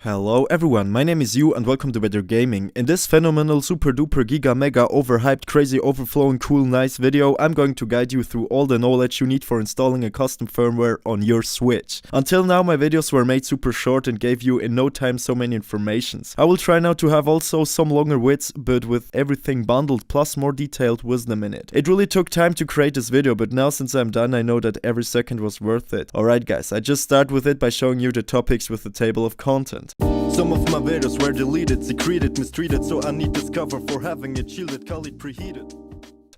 Hello everyone, my name is Yu and welcome to Better Gaming. In this phenomenal super duper giga mega overhyped crazy overflowing cool nice video, I'm going to guide you through all the knowledge you need for installing a custom firmware on your Switch. Until now my videos were made super short and gave you in no time so many informations. I will try now to have also some longer widths, but with everything bundled plus more detailed wisdom in it. It really took time to create this video, but now since I'm done I know that every second was worth it. Alright guys, I just start with it by showing you the topics with the table of content. Some of my videos were deleted, secreted, mistreated, so I need this cover for having it shielded, call it preheated.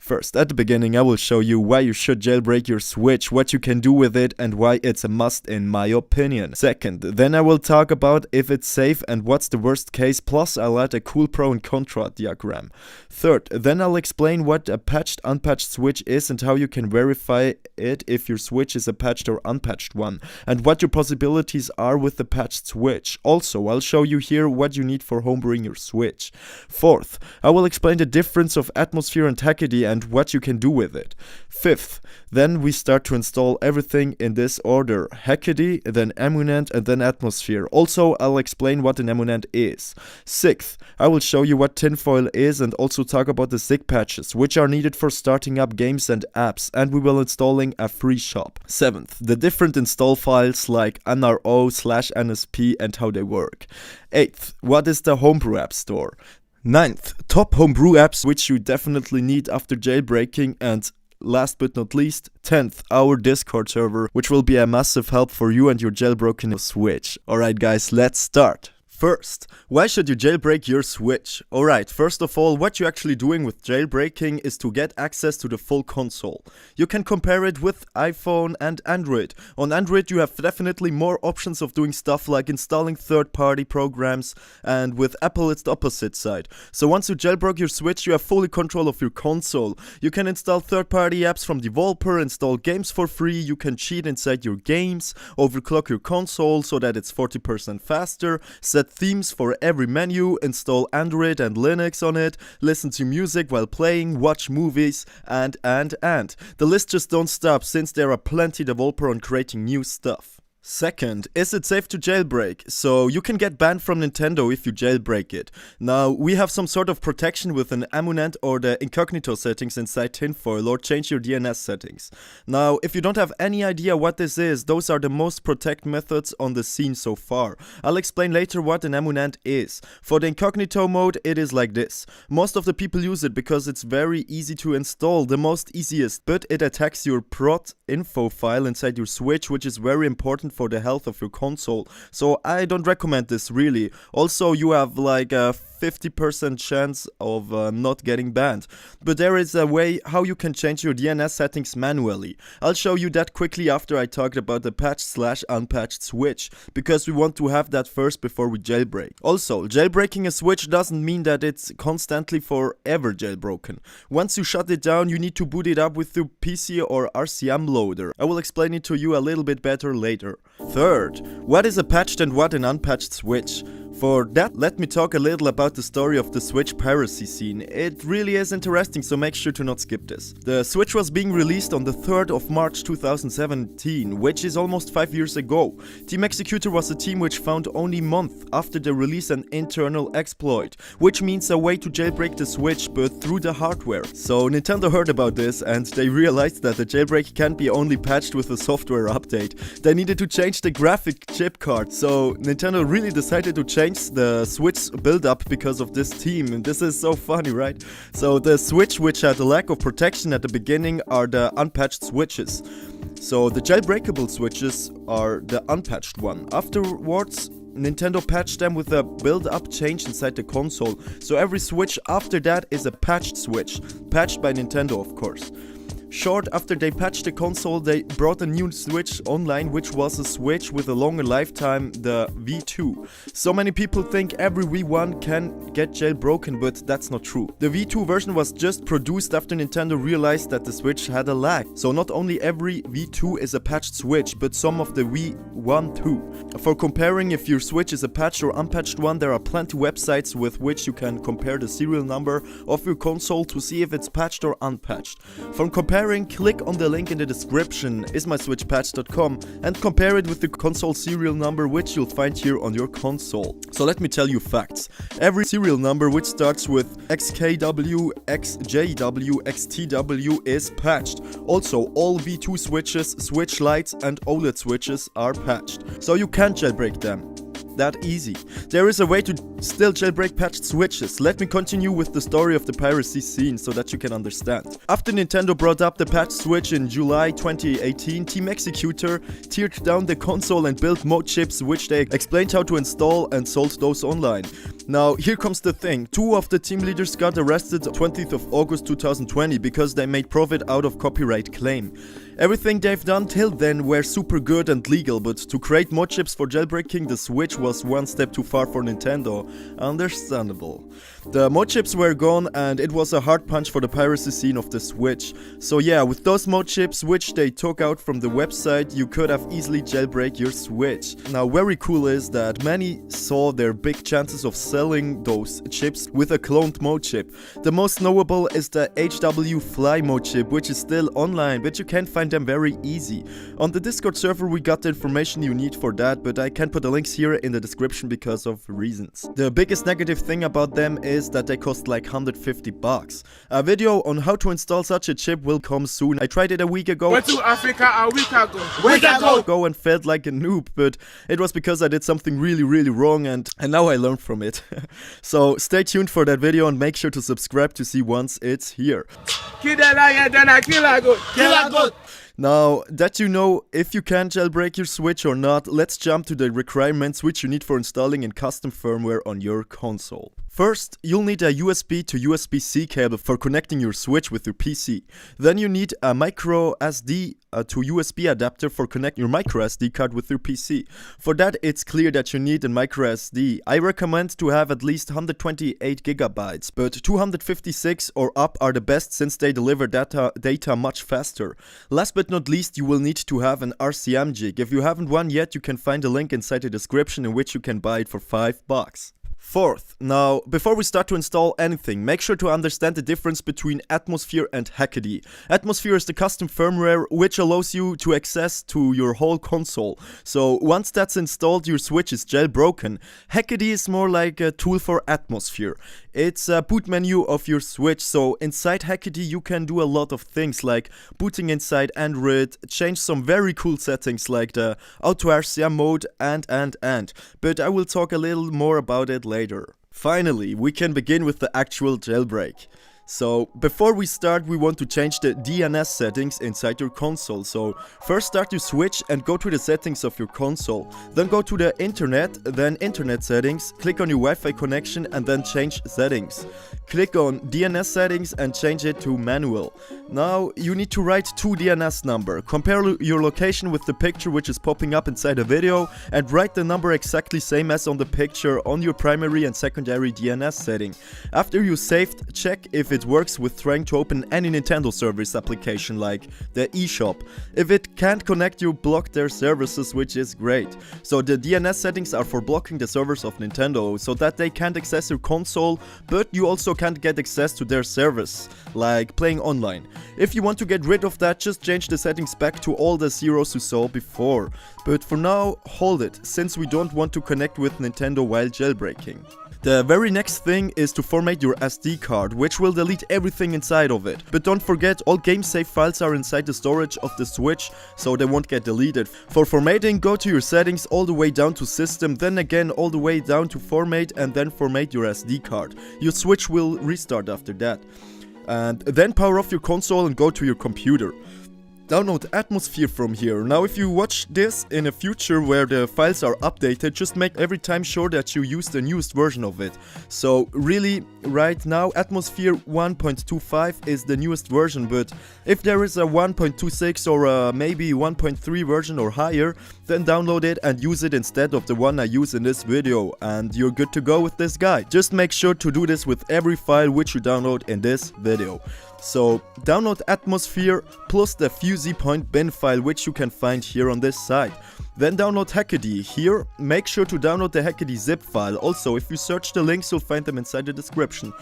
First, at the beginning I will show you why you should jailbreak your Switch, what you can do with it and why it's a must in my opinion. Second, then I will talk about if it's safe and what's the worst case, plus I'll add a cool pro and contra diagram. Third, then I'll explain what a patched unpatched Switch is and how you can verify it if your Switch is a patched or unpatched one, and what your possibilities are with the patched Switch. Also, I'll show you here what you need for homebrewing your Switch. Fourth, I will explain the difference of Atmosphere and Hackaday and what you can do with it. Fifth, then we start to install everything in this order: Hackaday, then Emunent, and then Atmosphere. Also, I'll explain what an Emunent is. Sixth, I will show you what tinfoil is and also talk about the SIG patches, which are needed for starting up games and apps, and we will installing a free shop. Seventh, the different install files like nro/nsp and how they work. Eighth, what is the Homebrew App Store? Ninth, top homebrew apps which you definitely need after jailbreaking, and last but not least, 10th, our Discord server, which will be a massive help for you and your jailbroken Switch. Alright guys, let's start. First, why should you jailbreak your Switch? Alright, first of all, what you're actually doing with jailbreaking is to get access to the full console. You can compare it with iPhone and Android. On Android you have definitely more options of doing stuff like installing third-party programs, and with Apple it's the opposite side. So once you jailbroke your Switch, you have fully control of your console. You can install third-party apps from developer, install games for free, you can cheat inside your games, overclock your console so that it's 40% faster, set themes for every menu, install Android and Linux on it, listen to music while playing, watch movies, and. The list just don't stop since there are plenty developer on creating new stuff. Second, is it safe to jailbreak? So you can get banned from Nintendo if you jailbreak it. Now, we have some sort of protection with an Emunent or the incognito settings inside tinfoil, or change your DNS settings. Now, if you don't have any idea what this is, those are the most protect methods on the scene so far. I'll explain later what an Emunent is. For the incognito mode, it is like this. Most of the people use it because it's very easy to install, the most easiest, but it attacks your prot info file inside your Switch, which is very important for the health of your console, so I don't recommend this really. Also, you have like a 50% chance of not getting banned, but there is a way how you can change your DNS settings manually. I'll show you that quickly after I talked about the patched/unpatched Switch, because we want to have that first before we jailbreak. Also, jailbreaking a Switch doesn't mean that it's constantly forever jailbroken. Once you shut it down, you need to boot it up with your PC or RCM loader. I will explain it to you a little bit better later. Third, what is a patched and what an unpatched Switch? For that, let me talk a little about the story of the Switch piracy scene. It really is interesting, so make sure to not skip this. The Switch was being released on the 3rd of March 2017, which is almost 5 years ago. Team Executor was a team which found only a month after the release an internal exploit, which means a way to jailbreak the Switch but through the hardware. So Nintendo heard about this and they realized that the jailbreak can't be only patched with a software update. They needed to change the graphic chip card, so Nintendo really decided to change the Switch build-up because of this team, and this is so funny, right? So the Switch which had a lack of protection at the beginning are the unpatched Switches. So the jailbreakable Switches are the unpatched one. Afterwards, Nintendo patched them with a build-up change inside the console, so every Switch after that is a patched Switch, patched by Nintendo of course. Short after they patched the console, they brought a new Switch online, which was a Switch with a longer lifetime, the V2. So many people think every V1 can get jailbroken, but that's not true. The V2 version was just produced after Nintendo realized that the Switch had a lag. So not only every V2 is a patched Switch, but some of the V1 too. For comparing if your Switch is a patched or unpatched one, there are plenty websites with which you can compare the serial number of your console to see if it's patched or unpatched. From comparing comparing, click on the link in the description, ismyswitchpatch.com, and compare it with the console serial number which you'll find here on your console. So let me tell you facts. Every serial number which starts with XKW, XJW, XTW is patched. Also, all V2 switches, switch lights, and OLED switches are patched. So you can't jailbreak them. That easy. There is a way to still jailbreak patched switches. Let me continue with the story of the piracy scene so that you can understand. After Nintendo brought up the patched switch in July 2018, Team Executor teared down the console and built mod chips which they explained how to install and sold those online. Now, here comes the thing. Two of the team leaders got arrested 20th of August 2020 because they made profit out of copyright claim. Everything they've done till then were super good and legal, but to create mod chips for jailbreaking the Switch was one step too far for Nintendo. Understandable. The mod chips were gone and it was a hard punch for the piracy scene of the Switch. So yeah, with those mod chips which they took out from the website, you could have easily jailbreak your Switch. Now, very cool is that many saw their big chances of selling those chips with a cloned mod chip. The most knowable is the HW Fly mod chip, which is still online, but you can find them very easy. On the Discord server we got the information you need for that, but I can't put the links here in the description because of reasons. The biggest negative thing about them is that they cost like 150 bucks. A video on how to install such a chip will come soon. I tried it a week ago. Went to Africa a week ago. And felt like a noob, but it was because I did something really wrong and now I learned from it. So stay tuned for that video and make sure to subscribe to see once it's here. Kill the lion, then I kill a goat. Kill a goat. Now that you know if you can jailbreak your Switch or not, let's jump to the requirements which you need for installing in custom firmware on your console. First, you'll need a USB to USB-C cable for connecting your Switch with your PC. Then you need a micro SD to USB adapter for connecting your micro SD card with your PC. For that, it's clear that you need a micro SD. I recommend to have at least 128 gigabytes, but 256 or up are the best since they deliver data much faster. Last but not least, you will need to have an RCM jig. If you haven't one yet, you can find a link inside the description in which you can buy it for $5. Fourth, now before we start to install anything, make sure to understand the difference between Atmosphere and Hackaday. Atmosphere is the custom firmware which allows you to access to your whole console. So once that's installed, your Switch is jailbroken. Hackaday is more like a tool for Atmosphere. It's a boot menu of your Switch, so inside Hackaday you can do a lot of things like booting inside Android, change some very cool settings like the Auto RCM mode and. But I will talk a little more about it later. Finally, we can begin with the actual jailbreak. So, before we start, we want to change the DNS settings inside your console. So, first start your Switch and go to the settings of your console. Then go to the internet, then internet settings, click on your Wi-Fi connection and then change settings. Click on DNS settings and change it to manual. Now, you need to write 2 DNS number. Compare your location with the picture which is popping up inside the video and write the number exactly same as on the picture on your primary and secondary DNS setting. After you saved, check if it works with trying to open any Nintendo service application like the eShop. If it can't connect, you block their services, which is great. So the DNS settings are for blocking the servers of Nintendo so that they can't access your console, but you also can't get access to their service, like playing online. If you want to get rid of that, just change the settings back to all the zeros you saw before. But for now, hold it, since we don't want to connect with Nintendo while jailbreaking. The very next thing is to format your SD card, which will delete everything inside of it. But don't forget, all game save files are inside the storage of the Switch, so they won't get deleted. For formatting, go to your settings all the way down to system, then again all the way down to format, and then format your SD card. Your Switch will restart after that. And then power off your console and go to your computer. Download Atmosphere from here. Now if you watch this in a future where the files are updated, just make every time sure that you use the newest version of it. So really, right now Atmosphere 1.25 is the newest version, but if there is a 1.26 or a maybe 1.3 version or higher, then download it and use it instead of the one I use in this video, and you're good to go with this guide. Just make sure to do this with every file which you download in this video. So download Atmosphere plus the FusyPoint bin file which you can find here on this site. Then download Hackaday. Here, make sure to download the Hackaday zip file. Also, if you search the links, you'll find them inside the description.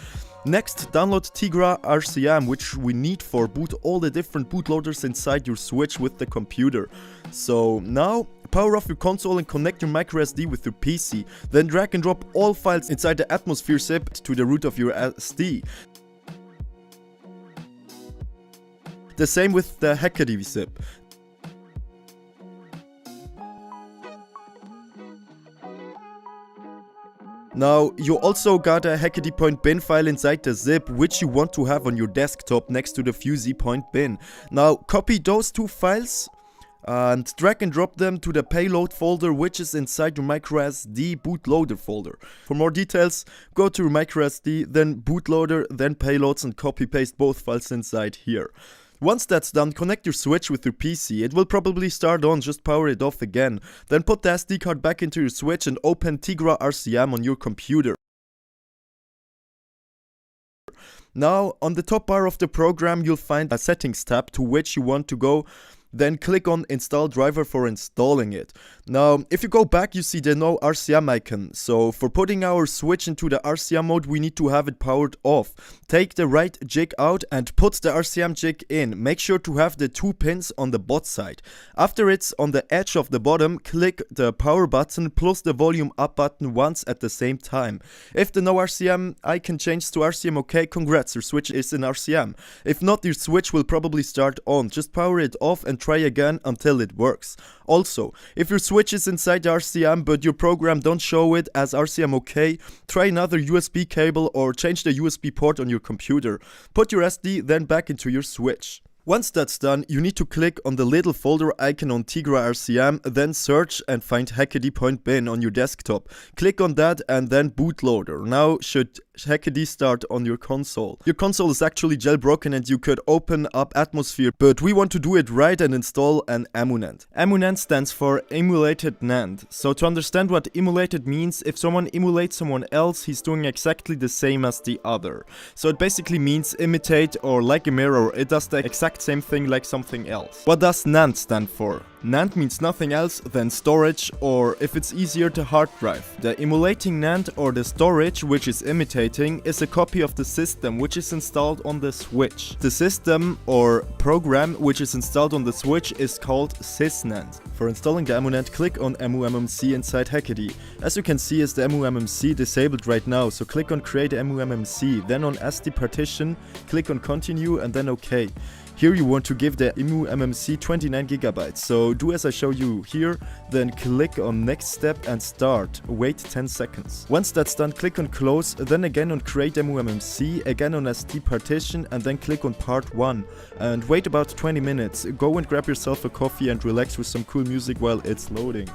Next, download Tigra RCM, which we need for boot all the different bootloaders inside your Switch with the computer. So now, power off your console and connect your microSD with your PC. Then drag and drop all files inside the Atmosphere zip to the root of your SD. The same with the Hackaday zip. Now, you also got a Hackaday bin file inside the zip, which you want to have on your desktop next to the Fusey bin. Now, copy those two files and drag and drop them to the payload folder, which is inside your microSD bootloader folder. For more details, go to your microSD, then bootloader, then payloads, and copy paste both files inside here. Once that's done, connect your Switch with your PC. It will probably start on, just power it off again. Then put the SD card back into your Switch and open Tigra RCM on your computer. Now, on the top bar of the program, you'll find a settings tab to which you want to go. Then click on install driver for installing it. Now, if you go back, you see the no RCM icon. So for putting our Switch into the RCM mode, we need to have it powered off. Take the right jig out and put the RCM jig in. Make sure to have the 2 pins on the bot side. After it's on the edge of the bottom, click the power button plus the volume up button once at the same time. If the no RCM icon changes to RCM OK, congrats, your Switch is in RCM. If not, your Switch will probably start on. Just power it off and try again until it works. Also, if your Switch is inside the RCM but your program don't show it as RCM OK, try another USB cable or change the USB port on your computer. Put your SD then back into your Switch. Once that's done, you need to click on the little folder icon on Tigra RCM, then search and find Hackaday bin on your desktop. Click on that and then bootloader. Now should Hackaday start on your console. Your console is actually jailbroken and you could open up Atmosphere, but we want to do it right and install an EmuNAND. EmuNAND stands for Emulated NAND. So to understand what emulated means, if someone emulates someone else, he's doing exactly the same as the other. So it basically means imitate or like a mirror, it does the exact same thing like something else. What does NAND stand for? NAND means nothing else than storage, or if it's easier, the hard drive. The emulating NAND or the storage which is imitating is a copy of the system which is installed on the Switch. The system or program which is installed on the Switch is called sysnand. For installing the EmuNAND, click on EmuMMC inside Hackaday. As you can see, is the EmuMMC disabled right now, so click on create EmuMMC, then on SD partition, click on continue and then OK. Here you want to give the EmuMMC 29 GB, so do as I show you here, then click on next step and start. Wait 10 seconds. Once that's done, click on close, then again on create EmuMMC, again on SD partition and then click on part 1. And wait about 20 minutes. Go and grab yourself a coffee and relax with some cool music while it's loading.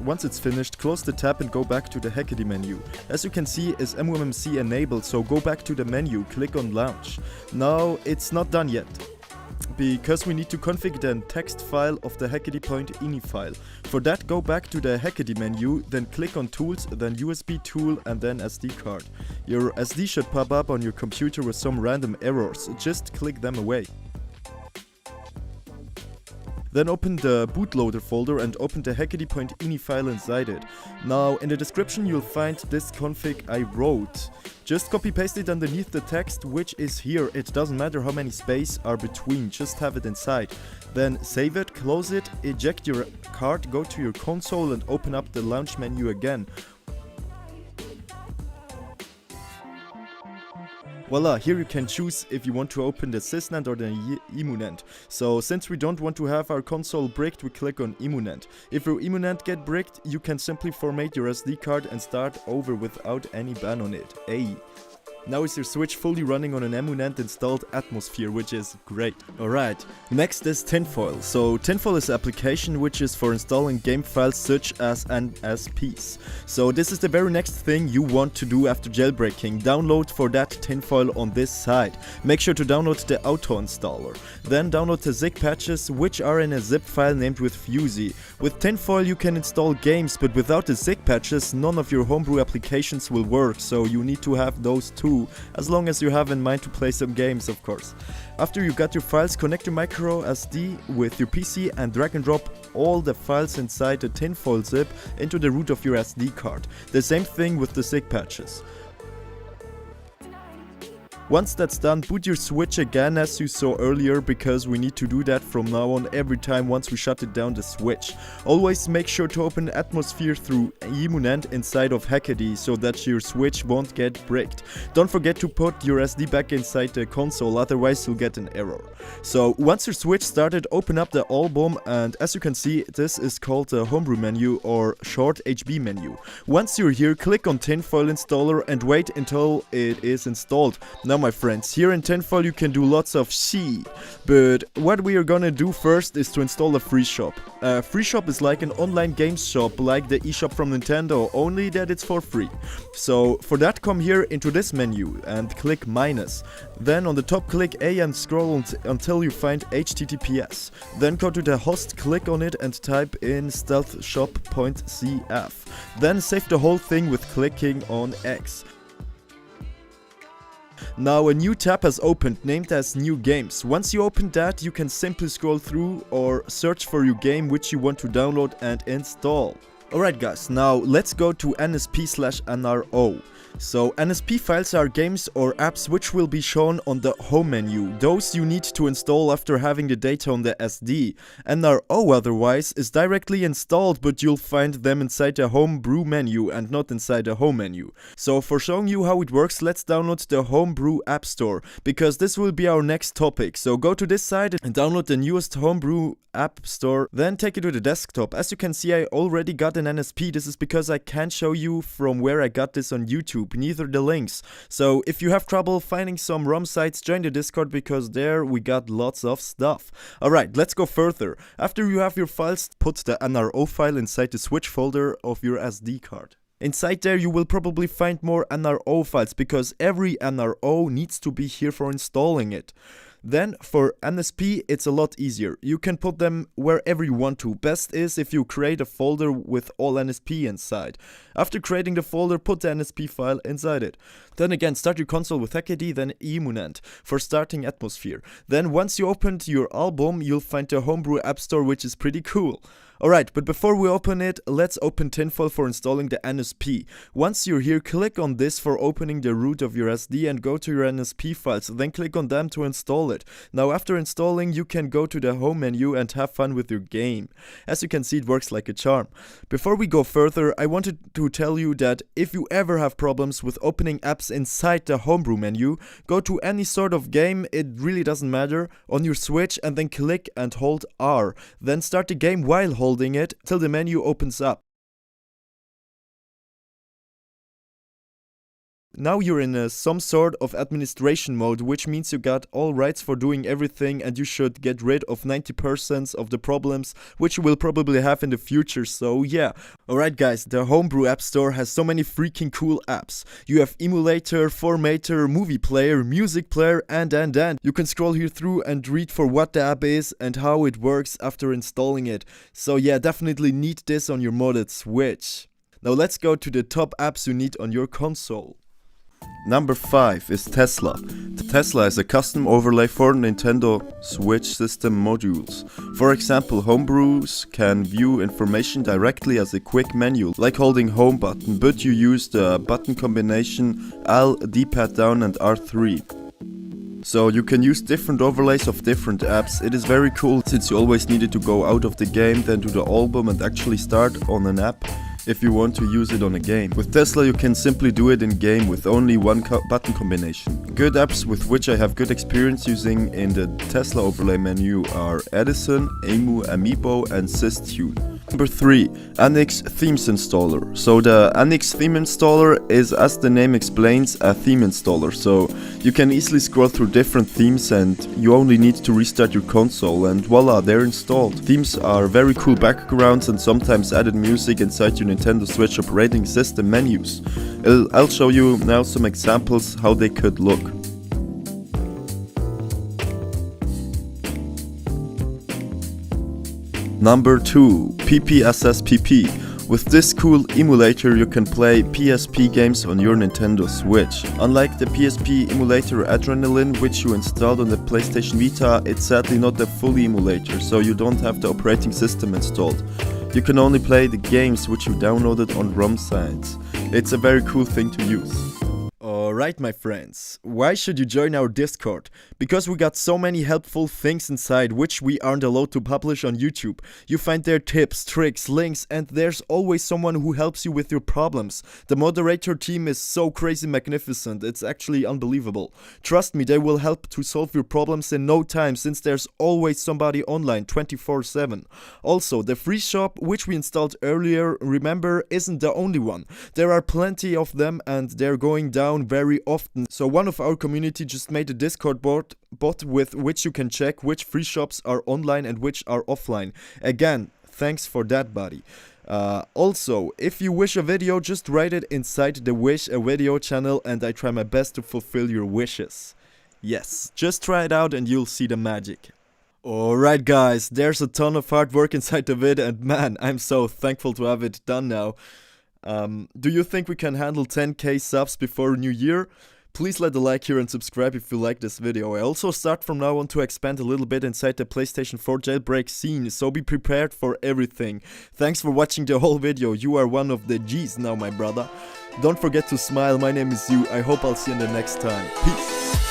Once it's finished, close the tab and go back to the Hackaday menu. As you can see, is EmuMMC enabled, so go back to the menu, click on launch. Now, it's not done yet, because we need to configure the text file of the Hackaday.ini file. For that, go back to the Hackaday menu, then click on tools, then USB tool and then SD card. Your SD should pop up on your computer with some random errors, just click them away. Then open the bootloader folder and open the Hackaday.ini file inside it. Now, in the description you'll find this config I wrote. Just copy paste it underneath the text which is here. It doesn't matter how many spaces are between, just have it inside. Then save it, close it, eject your card, go to your console and open up the launch menu again. Voila, here you can choose if you want to open the sysnand or the EmuNAND. So since we don't want to have our console bricked, we click on EmuNAND. If your EmuNAND get bricked, you can simply format your SD card and start over without any ban on it. Hey. Now is your Switch fully running on an EmuNAND installed Atmosphere, which is great. Alright, next is Tinfoil. So Tinfoil is an application which is for installing game files such as NSPs. So this is the very next thing you want to do after jailbreaking. Download for that Tinfoil on this site. Make sure to download the auto installer. Then download the zip patches which are in a zip file named with Fusey. With Tinfoil you can install games, but without the zip patches none of your homebrew applications will work, so you need to have those too. too, as long as you have in mind to play some games, of course. After you got your files, connect your micro SD with your PC and drag and drop all the files inside the tinfoil zip into the root of your SD card. The same thing with the SIG patches. Once that's done, boot your switch again as you saw earlier, because we need to do that from now on every time once we shut it down the switch. Always make sure to open Atmosphere through emunent inside of Hackaday so that your switch won't get bricked. Don't forget to put your SD back inside the console, otherwise you'll get an error. So once your switch started, open up the album, and as you can see, this is called the homebrew menu or short HB menu. Once you're here, click on tinfoil installer and wait until it is installed. Now my friends, here in tinfoil you can do lots of shit, but what we are gonna do first is to install a free shop. A free shop is like an online games shop, like the eShop from Nintendo, only that it's for free. So for that, come here into this menu and click minus. Then on the top click A and scroll until you find HTTPS. Then go to the host, click on it and type in stealthshop.cf. Then save the whole thing with clicking on X. Now a new tab has opened named as New Games. Once you open that, you can simply scroll through or search for your game which you want to download and install. Alright guys, now let's go to nsp/nro. So NSP files are games or apps which will be shown on the home menu. Those you need to install after having the data on the SD. NRO otherwise is directly installed, but you'll find them inside the homebrew menu and not inside the home menu. So for showing you how it works, let's download the homebrew app store, because this will be our next topic. So go to this site and download the newest homebrew app store, then take it to the desktop. As you can see, I already got an NSP. This is because I can't show you from where I got this on YouTube, neither the links. So if you have trouble finding some ROM sites, join the Discord, because there we got lots of stuff. Alright, let's go further. After you have your files, put the NRO file inside the switch folder of your SD card. Inside there you will probably find more NRO files, because every NRO needs to be here for installing it. Then for NSP it's a lot easier. You can put them wherever you want to. Best is if you create a folder with all NSP inside. After creating the folder, put the NSP file inside it. Then again, start your console with Hackaday, then emunent for starting Atmosphere. Then once you opened your album, you'll find the homebrew app store, which is pretty cool. Alright, but before we open it, let's open tinfoil for installing the NSP. Once you're here, click on this for opening the root of your SD and go to your NSP files, then click on them to install it. Now after installing, you can go to the home menu and have fun with your game. As you can see, it works like a charm. Before we go further, I wanted to tell you that if you ever have problems with opening apps inside the homebrew menu, go to any sort of game, it really doesn't matter, on your Switch, and then click and hold R. Then start the game while holding it till the menu opens up. Now you're in some sort of administration mode, which means you got all rights for doing everything, and you should get rid of 90% of the problems which you will probably have in the future. So yeah. Alright guys, the homebrew app store has so many freaking cool apps. You have emulator, formatter, movie player, music player, and. You can scroll here through and read for what the app is and how it works after installing it. So yeah, definitely need this on your modded Switch. Now let's go to the top apps you need on your console. Number 5 is Tesla. Tesla is a custom overlay for Nintendo Switch system modules. For example, homebrews can view information directly as a quick menu, like holding home button, but you use the button combination L, D-pad down and R3. So you can use different overlays of different apps. It is very cool, since you always needed to go out of the game, then to the album and actually start on an app if you want to use it on a game. With Tesla you can simply do it in game with only one button combination. Good apps with which I have good experience using in the Tesla overlay menu are Edison, Emu, Amiibo and SysTune. Number 3, Anix Themes Installer. So the Anix Theme Installer is, as the name explains, a theme installer. So you can easily scroll through different themes and you only need to restart your console and voila, they're installed. Themes are very cool backgrounds and sometimes added music inside your Nintendo Switch operating system menus. I'll show you now some examples how they could look. Number 2, PPSSPP. With this cool emulator you can play PSP games on your Nintendo Switch. Unlike the PSP emulator Adrenaline, which you installed on the PlayStation Vita, it's sadly not a full emulator, so you don't have the operating system installed. You can only play the games which you downloaded on ROM sites. It's a very cool thing to use. Alright my friends, why should you join our Discord? Because we got so many helpful things inside which we aren't allowed to publish on YouTube. You find there tips, tricks, links, and there's always someone who helps you with your problems. The moderator team is so crazy magnificent, it's actually unbelievable. Trust me, they will help to solve your problems in no time, since there's always somebody online 24/7. Also, the free shop which we installed earlier, remember, isn't the only one. There are plenty of them and they're going down very often, so one of our community just made a Discord bot with which you can check which free shops are online and which are offline. Again, thanks for that, buddy. Also, if you wish a video, just write it inside the Wish a Video channel and I try my best to fulfill your wishes. Yes, just try it out and you'll see the magic. Alright guys, there's a ton of hard work inside the vid and man, I'm so thankful to have it done now. Do you think we can handle 10k subs before New Year? Please let a like here and subscribe if you like this video. I also start from now on to expand a little bit inside the PlayStation 4 jailbreak scene, so be prepared for everything. Thanks for watching the whole video, you are one of the G's now, my brother. Don't forget to smile, my name is Yu, I hope I'll see you in the next time. Peace!